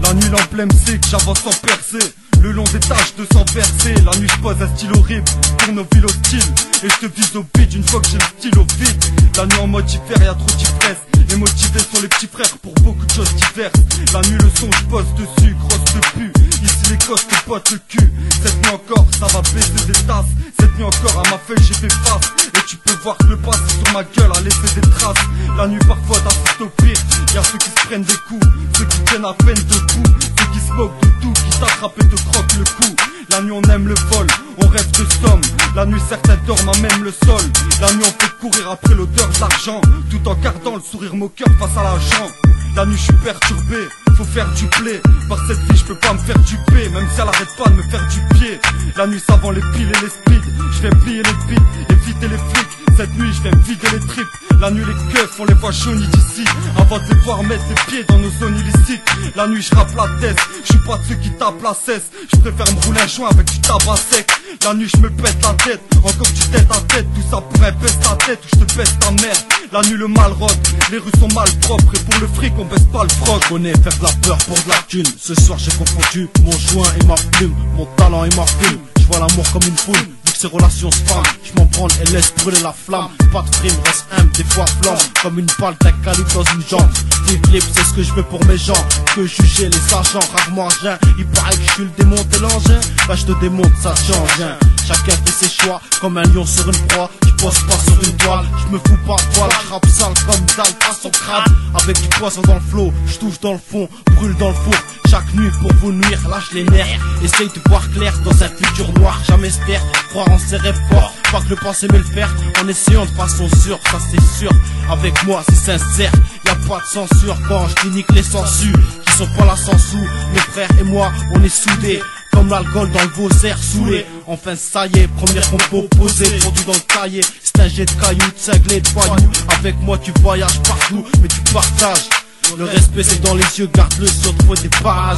La nuit l'emblème c'est que j'avance sans percer, le long des taches de sang versé. La nuit je pose un style horrible pour nos villes hostiles, et je te vise au bide une fois que j'ai le stylo vide. La nuit en mode hiver y'a trop d'ivresse, et motivés sont les petits frères pour beaucoup de choses diverses. La nuit le son je pose dessus, grosse de pu, ici les costes te potent le cul. Cette nuit encore ça va baiser des tasses, cette nuit encore à ma feuille j'ai fait face, et tu peux voir que le passé sur ma gueule a laissé des traces. La nuit parfois t'assistes au pire, y'a ceux qui se prennent des coups, ceux qui tiennent à peine debout, ceux qui se moquent de tout, qui t'attrapent et te croquent le cou. La nuit on aime le vol, on rêve de somme. La nuit certains dorment à même le sol. La nuit on fait courir après l'odeur de l'argent, tout en gardant le sourire moqueur face à l'argent. La nuit je suis perturbé, faut faire du blé. Par cette vie je peux pas me faire duper, même si elle arrête pas de me faire du pied. La nuit ça vend les piles et les speeds, je viens plier les beats, éviter les flics. Cette nuit je viens me vider les tripes. La nuit les keufs on les voit jaunis d'ici, avant de les voir mettre les pieds dans nos zones illicites. La nuit je rappe la tête, je suis pas de ceux qui tapent la cesse, je préfère me rouler un joint avec du tabac sec. La nuit je me pète la tête, encore du tête à tête, tout ça pour un baisse ta tête ou je te baisse ta mère. La nuit le mal rôde, les rues sont mal propres, et pour le fric on baisse pas le froc. Je connais faire de la peur pour de la thune, ce soir j'ai confondu mon joint et ma plume, mon talent et ma plume. Je vois l'amour comme une foule, vu que ces relations se fament, je m'en prends et laisse brûler la flamme. Pas de frime, reste humble, des fois flamme, comme une balle d'un calibre dans une jambe. Flip flip, c'est ce que je veux pour mes gens, que juger les agents, rarement rien. Il paraît que je suis le démon de l'engin, bah je te démonte, ça change rien. Chacun fait ses choix, comme un lion sur une proie. Je pose pas sur une toile, je me fous pas de poil. Je rappe sale comme dalle, passe au crabe. Avec du poisson dans le flot, je touche dans le fond, brûle dans le four. Chaque nuit pour vous nuire, lâche les nerfs. Essaye de voir clair dans un futur noir. Jamais se taire, croire en ses rêves forts. Pas que le passé mais le faire, en essayant de façon sûre, ça c'est sûr. Avec moi c'est sincère, y a pas de censure. Quand je nique les sensus, qui sont pas là sans sous. Mes frères et moi, on est soudés, comme l'alcool dans le Vauzère saoulé. Enfin ça y est, première compo posée, produit dans le cahier. C'est un jet de cailloux, de cinglés, de voyous. Avec moi tu voyages partout, mais tu partages. Le respect c'est dans les yeux, garde-le sur toi des pages.